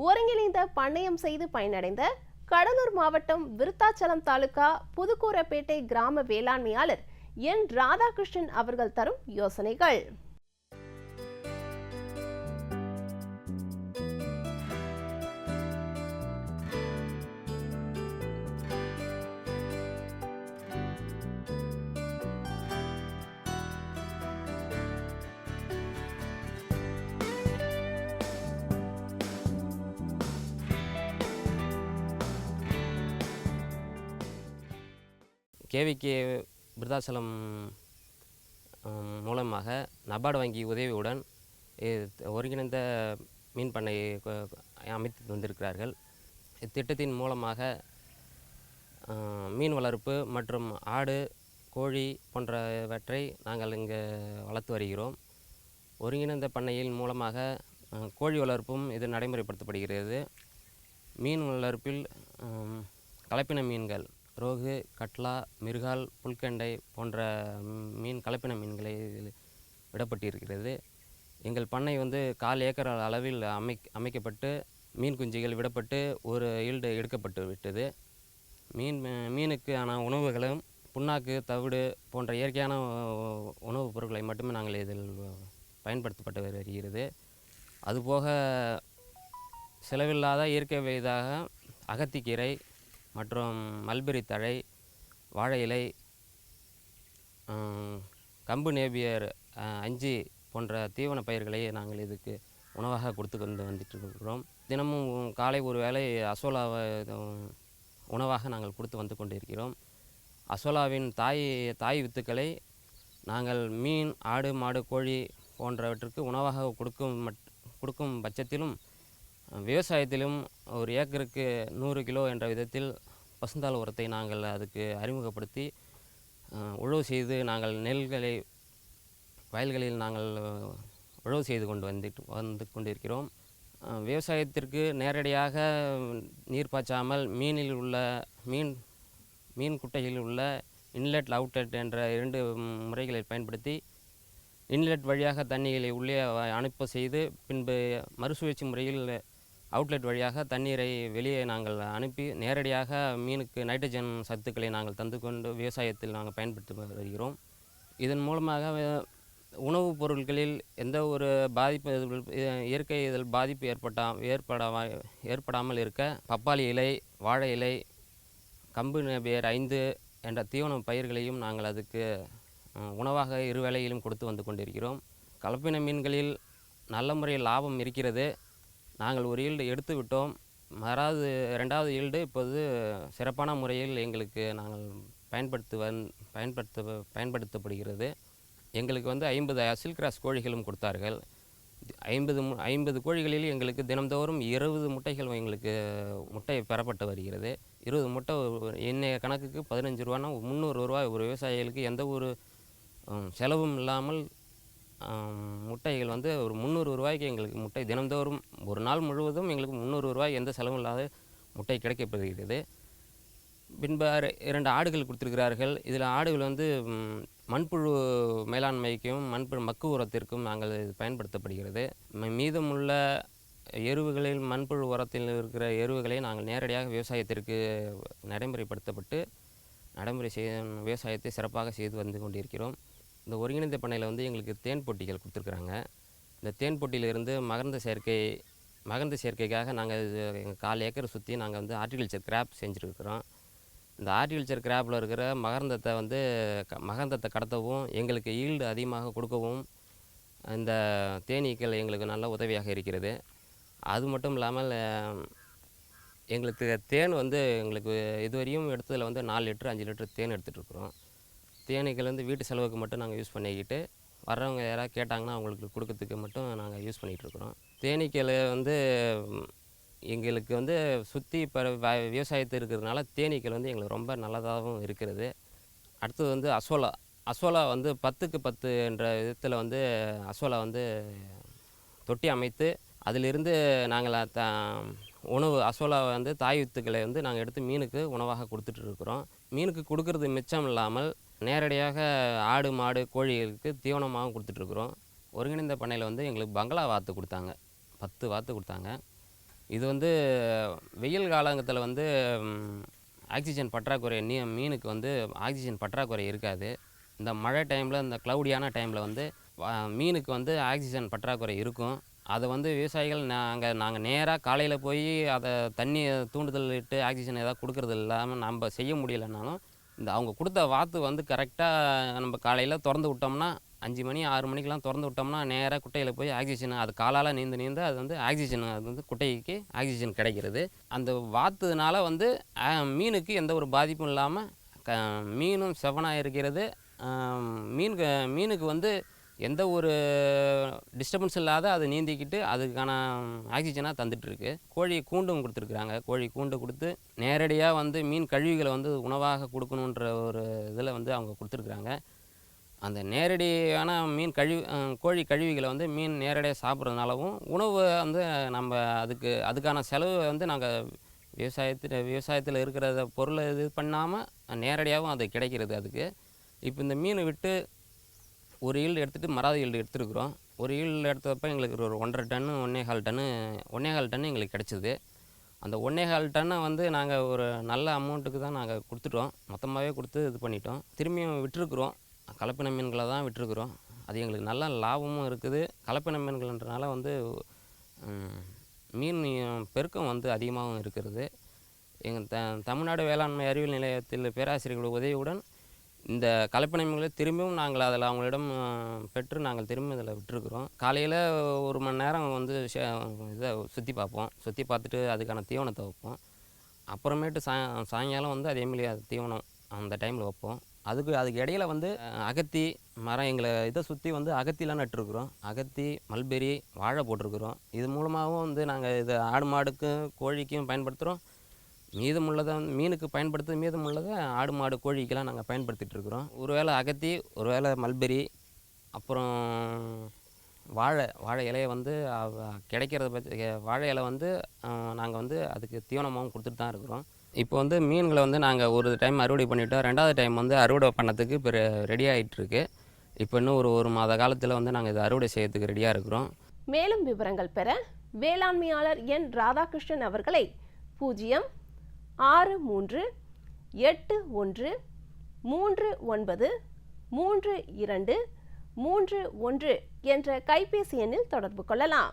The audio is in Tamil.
ஒருங்கிணைந்த பண்ணையம் செய்து பயனடைந்த கடலூர் மாவட்டம் விருத்தாச்சலம் தாலுகா புதுக்கூரப்பேட்டை கிராம வேளாண்மையாளர் என் ராதாகிருஷ்ணன் அவர்கள் தரும் யோசனைகள். கேவிகே விருத்தாச்சலம் மூலமாக நபார்டு வங்கி உதவியுடன் ஒருங்கிணைந்த மீன் பண்ணையை அமைத்து வந்திருக்கிறார்கள். இத்திட்டத்தின் மூலமாக மீன் வளர்ப்பு மற்றும் ஆடு, கோழி போன்றவற்றை நாங்கள் இங்கே வளர்த்து வருகிறோம். ஒருங்கிணைந்த பண்ணையின் மூலமாக கோழி வளர்ப்பும் இது நடைமுறைப்படுத்தப்படுகிறது. மீன் வளர்ப்பில் கலப்பின மீன்கள் ரோகு, கட்லா, மிருகால், புல்கெண்டை போன்ற மீன் கலப்பின மீன்களை விடப்பட்டிருக்கிறது. எங்கள் பண்ணை கால் ஏக்கர் அளவில் அமைக்கப்பட்டு மீன் குஞ்சுகள் விடப்பட்டு ஒரு ஈல்டு எடுக்கப்பட்டு விட்டது. மீனுக்கான உணவுகளும் புண்ணாக்கு, தவிடு போன்ற இயற்கையான உணவுப் பொருட்களை மட்டுமே நாங்கள் இதில் பயன்படுத்தப்பட்டு வருகிறது. அதுபோக செலவில்லாத இயற்கை வயதாக அகத்திக்கீரை மற்றும் மல்பெரி தழை, வாழை இலை, கம்பு நேபியர், அஞ்சி போன்ற தீவன பயிர்களை நாங்கள் இதுக்கு உணவாக கொடுத்து கொண்டு வந்துட்டுருக்கிறோம். தினமும் காலை ஒரு வேளை அசோலாவை உணவாக நாங்கள் கொடுத்து வந்து கொண்டிருக்கிறோம். அசோலாவின் தாய் வித்துக்களை நாங்கள் மீன், ஆடு, மாடு, கோழி போன்றவற்றுக்கு உணவாக கொடுக்கும் பட்சத்திலும் விவசாயத்திலும் ஒரு ஏக்கருக்கு 100 கிலோ என்ற விதத்தில் பசுந்தாள் உரத்தை நாங்கள் அதுக்கு அறிமுகப்படுத்தி உழவு செய்து நாங்கள் வயல்களில் நாங்கள் உழவு செய்து வந்து கொண்டிருக்கிறோம். விவசாயத்திற்கு நேரடியாக நீர் பாய்ச்சாமல் மீன் குட்டைகளில் உள்ள இன்லெட், அவுட்லெட் என்ற 2 முறைகளை பயன்படுத்தி இன்லெட் வழியாக தண்ணீரை உள்ளே அனுப்ப செய்து பின்பு மறுசுழற்சி முறையில் அவுட்லெட் வழியாக தண்ணீரை வெளியே நாங்கள் அனுப்பி நேரடியாக மீனுக்கு நைட்ரஜன் சத்துக்களை நாங்கள் தந்து கொண்டு விவசாயத்தில் நாங்கள் பயன்படுத்தி வருகிறோம். இதன் மூலமாக உணவுப் பொருட்களில் எந்த ஒரு இயற்கை பாதிப்பு ஏற்படாமல் இருக்க பப்பாளி இலை, வாழை இலை, கம்பு நேபியர் 5 என்ற தீவன பயிர்களையும் நாங்கள் அதுக்கு உணவாக இருவேளையிலும் கொடுத்து வந்து கொண்டிருக்கிறோம். கலப்பின மீன்களில் நல்ல முறையில் லாபம் இருக்கிறது. நாங்கள் ஒரு ஈல்டு எடுத்து விட்டோம். 2வது ஈல்டு இப்போது சிறப்பான முறையில் எங்களுக்கு நாங்கள் பயன்படுத்தப்படுகிறது. எங்களுக்கு 50 அசில் கிராஸ் கோழிகளும் கொடுத்தார்கள். 50 கோழிகளில் எங்களுக்கு தினந்தோறும் 20 முட்டைகள் எங்களுக்கு முட்டை பெறப்பட்டு வருகிறது. 20 முட்டை இன்னைய கணக்குக்கு 15 ரூபான்னா 300 ரூபாய் ஒரு விவசாயிகளுக்கு எந்த ஒரு செலவும் இல்லாமல் முட்டைகள் ஒரு 300 ரூபாய்க்கு எங்களுக்கு முட்டை தினந்தோறும் ஒரு நாள் முழுவதும் எங்களுக்கு 300 ரூபாய் எந்த செலவும் இல்லாத முட்டை கிடைக்கப்படுகிறது. பின்பு 2 ஆடுகள் கொடுத்துருக்கிறார்கள். இதில் ஆடுகள் மண்புழு மேலாண்மைக்கும் மண்புழு மக்கு உரத்திற்கும் நாங்கள் இது பயன்படுத்தப்படுகிறது. மீதமுள்ள எருவுகளில் மண்புழு உரத்தில் இருக்கிற எருவுகளை நாங்கள் நேரடியாக விவசாயத்திற்கு நடைமுறைப்படுத்தப்பட்டு விவசாயத்தை சிறப்பாக செய்து வந்து கொண்டிருக்கிறோம். இந்த ஒருங்கிணைந்த பண்ணையில் எங்களுக்கு தேன் பொட்டிகள் கொடுத்துருக்குறாங்க. இந்த தேன் பொட்டியிலிருந்து மகரந்த சேர்க்கைக்காக நாங்கள் எங்கள் 1/4 ஏக்கர் சுற்றி நாங்கள் ஹார்டிகல்ச்சர் கிராப் செஞ்சுருக்கிறோம். இந்த ஹார்டிகல்ச்சர் கிராப்பில் இருக்கிற மகரந்தத்தை கடத்தவும் எங்களுக்கு ஈல்டு அதிகமாக கொடுக்கவும் இந்த தேனீக்கள் எங்களுக்கு நல்ல உதவியாக இருக்கிறது. அது மட்டும் இல்லாமல் எங்களுக்கு தேன் எங்களுக்கு இதுவரையும் எடுத்ததில் 4 லிட்டர் 5 லிட்டர் தேன் எடுத்துகிட்ருக்குறோம். தேனீக்கள் வீட்டு செலவுக்கு மட்டும் நாங்கள் யூஸ் பண்ணிக்கிட்டு வர்றவங்க யாராவது கேட்டாங்கன்னா அவங்களுக்கு கொடுக்கறதுக்கு மட்டும் நாங்கள் யூஸ் பண்ணிகிட்ருக்குறோம். தேனீக்கள் எங்களுக்கு சுற்றி இப்போ விவசாயத்தில் இருக்கிறதுனால தேனீக்கள் எங்களுக்கு ரொம்ப நல்லதாகவும் இருக்கிறது. அடுத்தது அசோலா 10க்கு 10 என்ற விதத்தில் அசோலா தொட்டி அமைத்து அதிலிருந்து நாங்கள் உணவு அசோலா தாய் வித்துக்களை நாங்கள் எடுத்து மீனுக்கு உணவாக கொடுத்துட்ருக்குறோம். மீனுக்கு கொடுக்கறது மிச்சம் இல்லாமல் நேரடியாக ஆடு, மாடு, கோழிகளுக்கு தீவனமாகவும் கொடுத்துட்ருக்குறோம். ஒருங்கிணைந்த பண்ணையில் எங்களுக்கு பங்களா வாத்து கொடுத்தாங்க. 10 வாத்து கொடுத்தாங்க. இது வந்து வெயில் காலங்கத்தில் வந்து ஆக்சிஜன் பற்றாக்குறை மீனுக்கு வந்து ஆக்சிஜன் பற்றாக்குறை இருக்காது. இந்த மழை டைமில், இந்த க்ளவுடியான டைமில் வந்து மீனுக்கு வந்து ஆக்சிஜன் பற்றாக்குறை இருக்கும். அதை வந்து விவசாயிகள் நாங்கள் நேராக காலையில் போய் அதை தண்ணி தூண்டுதல் இட்டு ஆக்சிஜன் ஏதாவது கொடுக்கறது இல்லாமல் நம்ம செய்ய முடியலைன்னாலும், இந்த அவங்க கொடுத்த வாத்து வந்து கரெக்டாக நம்ம காலையில் திறந்து விட்டோம்னா 5 மணி 6 மணிக்கெலாம் திறந்து விட்டோம்னா நேராக குட்டையில் போய் ஆக்சிஜன் அது காலால் நீந்த அது வந்து ஆக்சிஜன் அது வந்து குட்டைக்கு ஆக்சிஜன் கிடைக்கிறது. அந்த வாத்துனால வந்து மீனுக்கு எந்த ஒரு பாதிப்பும் இல்லாமல் மீனும் செவனாக இருக்கிறது. மீனுக்கு வந்து எந்த ஒரு டிஸ்டர்பன்ஸ் இல்லாத அதை நீந்திக்கிட்டு அதுக்கான ஆக்சிஜனாக தந்துட்டுருக்கு. கோழி கூண்டும் கொடுத்துருக்குறாங்க. கோழி கூண்டு கொடுத்து நேரடியாக வந்து மீன் கழிவுகளை வந்து உணவாக கொடுக்கணுன்ற ஒரு இதில் வந்து அவங்க கொடுத்துருக்குறாங்க. அந்த நேரடியான கோழி கழிவுகளை வந்து மீன் நேரடியாக சாப்பிட்றதுனாலவும் உணவு வந்து நம்ம அதுக்கான செலவு வந்து நாங்கள் விவசாயத்தில் இருக்கிற பொருளை இது பண்ணாமல் நேரடியாகவும் அது கிடைக்கிறது அதுக்கு. இப்போ இந்த மீனை விட்டு ஒரு ஈல்டு எடுத்துகிட்டு மறாத ஈல்டு எடுத்துருக்குறோம். ஒரு ஈல்டு எடுத்தப்போ எங்களுக்கு ஒரு 1.5 டன்னு 1.25 டன்னு எங்களுக்கு கிடச்சிது. அந்த 1.25 டன்னை வந்து நாங்கள் ஒரு நல்ல அமௌண்ட்டுக்கு தான் நாங்கள் கொடுத்துட்டோம். மொத்தமாகவே கொடுத்து இது பண்ணிட்டோம். திரும்பியும் விட்டுருக்குறோம். கலப்பின மீன்களை தான் விட்டுருக்குறோம். அது எங்களுக்கு நல்ல லாபமும் இருக்குது. கலப்பின மீன்கள்ன்றனால வந்து மீன் பெருக்கம் வந்து அதிகமாகவும் இருக்கிறது. எங்கள் தமிழ்நாடு வேளாண்மை அறிவியல் நிலையத்தில் பேராசிரியர்கள் உதவியுடன் இந்த கலப்பின மீன்களை திரும்பியும் நாங்கள் அதில் அவங்களிடம் பெற்று நாங்கள் திரும்பி இதில் விட்டுருக்குறோம். காலையில் 1 மணி நேரம் வந்து இதை சுற்றி பார்ப்போம். சுற்றி பார்த்துட்டு அதுக்கான தீவனத்தை வைப்போம். அப்புறமேட்டு சாயங்காலம் வந்து அதேமாரி அது தீவனம் அந்த டைமில் வைப்போம். அதுக்கு இடையில் வந்து அகத்தி மரம் எங்களை இதை சுற்றி வந்து அகத்திலாம் நட்டுருக்குறோம். அகத்தி, மல்பெரி, வாழை போட்டிருக்குறோம். இது மூலமாகவும் வந்து நாங்கள் இதை ஆடு மாடுக்கும் கோழிக்கும் பயன்படுத்துகிறோம். மீதமுள்ளதை மீனுக்கு மீதமுள்ளதை ஆடு மாடு கோழிக்கெல்லாம் நாங்கள் பயன்படுத்திகிட்ருக்குறோம். ஒரு வேளை அகத்தி, ஒரு வேளை மல்பெரி, அப்புறம் வாழை இலையை வந்து வாழை இலை வந்து நாங்கள் வந்து அதுக்கு தீவனமாகவும் கொடுத்துட்டு தான் இருக்கிறோம். இப்போ வந்து மீன்களை வந்து நாங்கள் ஒரு டைம் அறுவடை பண்ணிவிட்டோம். 2வது டைம் வந்து அறுவடை பண்ணதுக்கு இப்போ ரெடி ஆகிட்டுருக்கு. இப்போ இன்னும் ஒரு மாத காலத்தில் வந்து நாங்கள் இதை அறுவடை செய்யறதுக்கு ரெடியாக இருக்கிறோம். மேலும் விவரங்கள் பெற வேளாண்மையாளர் என் ராதாகிருஷ்ணன் அவர்களை 06381393231 என்ற கைபேசி எண்ணில் தொடர்பு கொள்ளலாம்.